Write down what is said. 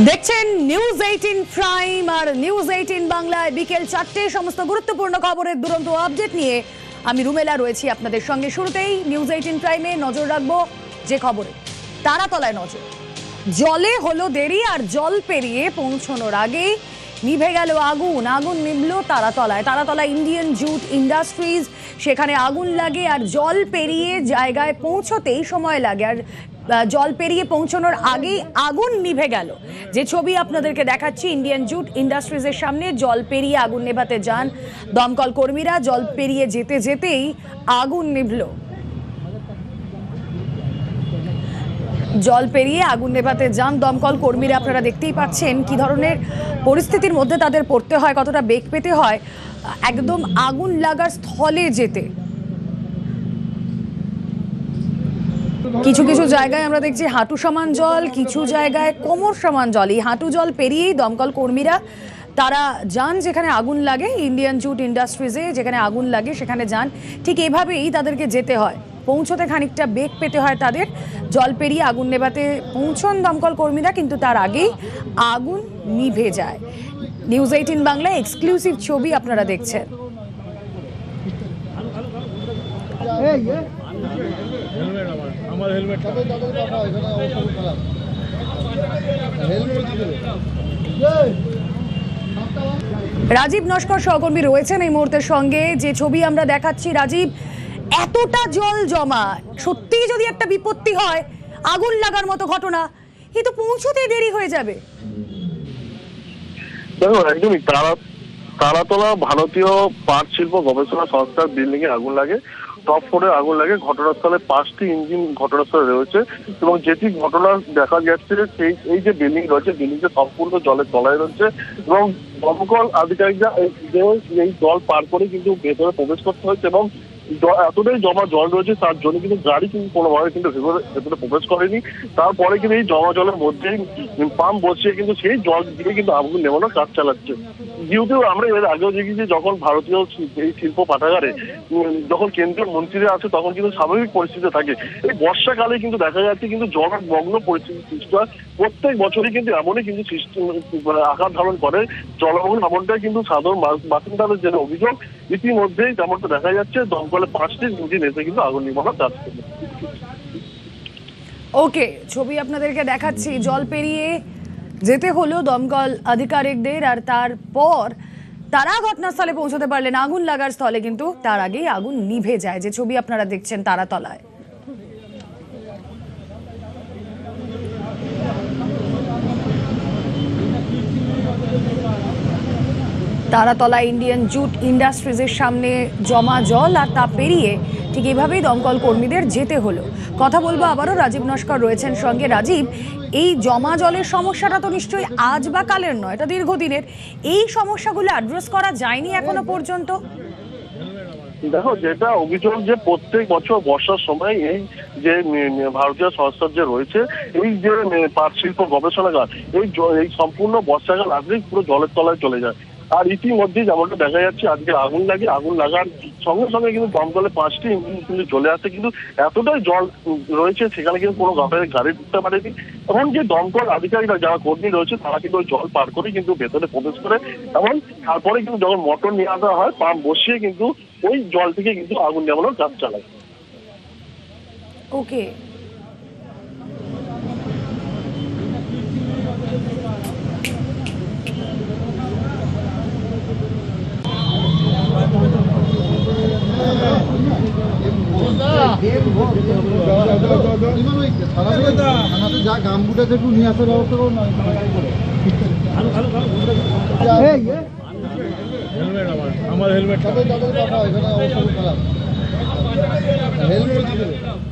দেখছেন news 18 prime আর news 18 বাংলায় বিকেল 4টে সমস্ত গুরুত্বপূর্ণ খবরের দুরন্ত আপডেট নিয়ে আমি রুমেলা রয়েছি আপনাদের সঙ্গে। শুরুতেই নিউজ 18 প্রাইমে নজর রাখবো যে খবরে তারাতলায় নজর। জলে হলো দেরি আর জল পেরিয়ে পৌঁছানোর আগেই নিভে গেল আগুন। আগুন নিভল তারাতলায় ইন্ডিয়ান জুট ইন্ডাস্ট্রিজ, সেখানে আগুন লাগে আর জল পেরিয়ে জায়গায় পৌঁছতেই সময় লাগে, আর জল পেরিয়ে পৌঁছানোর আগেই আগুন নিভে গেল। যে ছবি আপনাদেরকে দেখাচ্ছি, ইন্ডিয়ান জুট ইন্ডাস্ট্রিজের সামনে জল পেরিয়ে আগুন নেভাতে যান দমকল কর্মীরা। জল পেরিয়ে যেতে যেতেই আগুন নিভল। জল পেরিয়ে আগুন নেভাতে যান দমকল কর্মীরা। আপনারা দেখতেই পাচ্ছেন কি ধরনের পরিস্থিতির মধ্যে তাদের পড়তে হয়, কতটা বেগ পেতে হয় একদম আগুন লাগার স্থলে যেতে। কিছু কিছু জায়গায় আমরা দেখছি হাঁটু সমান জল, কিছু জায়গায় কোমর সমান জল। এই হাঁটু জল পেরিয়েই দমকল কর্মীরা তারা যান যেখানে আগুন লাগে, ইন্ডিয়ান জুট ইন্ডাস্ট্রিজে যেখানে আগুন লাগে সেখানে যান। ঠিক এভাবেই তাদেরকে যেতে হয়, পৌঁছতে খানিকটা বেগ পেতে হয় তাদের। জল পেরিয়ে আগুন নেভাতে পৌঁছন দমকল কর্মীরা, কিন্তু তার আগেই আগুন নিভে যায়। নিউজ 18 বাংলায় এক্সক্লুসিভ ছবি আপনারা দেখছেন। রাজীব নস্কর সহকর্মী রয়েছেন এই মুহূর্তের সঙ্গে। যে ছবি আমরা দেখাচ্ছি, রাজীব, এতটা জল জমা, সত্যিই যদি একটা বিপত্তি হয়, আগুন লাগার মতো ঘটনা, এ তো পৌঁছতে দেরি হয়ে যাবে। দেখো, একদমই তারাতলা ভারতীয় পাট শিল্প গবেষণা সংস্থার বিল্ডিং এ আগুন লাগে, টপ ফ্লোরে আগুন লাগে। ঘটনাস্থলে 5টি ইঞ্জিন ঘটনাস্থলে রয়েছে এবং যেটি ঘটনা দেখা যাচ্ছে সেই এই যে বিল্ডিং রয়েছে, বিল্ডিংটা সম্পূর্ণ জলের তলায় রয়েছে এবং দমকল আধিকারিকরা এই জল পার করে কিন্তু ভেতরে প্রবেশ করতে হয়েছে এবং এতটাই জমা জল রয়েছে তার জন্য কিন্তু গাড়ি কিন্তু কোনোভাবে কিন্তু ভেতরে প্রবেশ করেনি। তারপরে কিন্তু এই জমা জলের মধ্যেই পাম্প বসিয়ে কিন্তু সেই জল দিয়ে কিন্তু আগুন নেভানোর কাজ চালাচ্ছে। যেহেতু আমরা এর আগেও দেখেছি, যখন ভারতীয় এই শিল্প পাঠাগারে যখন কেন্দ্রীয় মন্ত্রীরা আছে তখন কিন্তু স্বাভাবিক পরিস্থিতি থাকে। এই বর্ষাকালে কিন্তু দেখা যাচ্ছে কিন্তু জলমগ্ন পরিস্থিতি সৃষ্টি হয়। প্রত্যেক বছরই কিন্তু এমনই কিন্তু সৃষ্টি আকার ধারণ করে জলমগ্ন। এমনটাই কিন্তু সাধারণ বাসিন্দাদের যে অভিযোগ, ইতিমধ্যেই তেমনটা দেখা যাচ্ছে দমকলে 5টি ইঞ্জিন এসে কিন্তু আগুন নিভানোর কাজ করবে। ওকে, ছবি আপনাদেরকে দেখাচ্ছি। জল পেরিয়ে যেতে হলো দমকল আধিকারিকদের, আর তারপর তারা ঘটনাস্থলে পৌঁছতে পারলেন আগুন লাগার স্থলে, কিন্তু তার আগেই আগুন নিভে যায়। যে ছবি আপনারা দেখছেন তারাতলায়। তারাতলা ইন্ডিয়ান জুট ইন্ডাস্ট্রিজের সামনে জমা জল, আর তা পেরিয়ে ঠিক এভাবেই দমকল কর্মীদের যেতে হলো। কথা বলবো আবারও, রাজীব নস্কর রয়েছেন সঙ্গে। রাজীব, এই জমা জলের সমস্যাটা তো নিশ্চয়ই আজ বা কালের নয়, এটা দীর্ঘদিনের। এই সমস্যাগুলো অ্যাড্রেস করা যায়নি এখনো পর্যন্ত? দেখো, যেটা অভিযোগ যে প্রত্যেক বছর বর্ষার সময় এই যে ভারতীয় সংস্থা যে রয়েছে, এই যে পাট শিল্প গবেষণাগার, এই সম্পূর্ণ বর্ষাকাল আসলেই পুরো জলের তলায় চলে যায়। আর ইতিমধ্যেই যেমনটা দেখা যাচ্ছে, আজকে আগুন লাগে, আগুন লাগার সঙ্গে সঙ্গে কিন্তু দমকলে 5টি ইঞ্জিন কিন্তু চলে আসে, কিন্তু এতটাই জল রয়েছে সেখানে কিন্তু কোনো গাড়ি ঢুকতে পারেনি। এবং যে দমকল আধিকারিকরা যারা কর্মী রয়েছে তারা কিন্তু ওই জল পার করে কিন্তু ভেতরে প্রবেশ করে, এবং তারপরে কিন্তু যখন মোটর নিয়ে আসা হয় পাম্প বসিয়ে কিন্তু ওই জল থেকে কিন্তু আগুন নেভানোর কাজ চালায়। ওকে, যা গামবুটা একটু নিয়ে আসার ব্যবস্থা করুন। আমার হেলমেট হেলমেট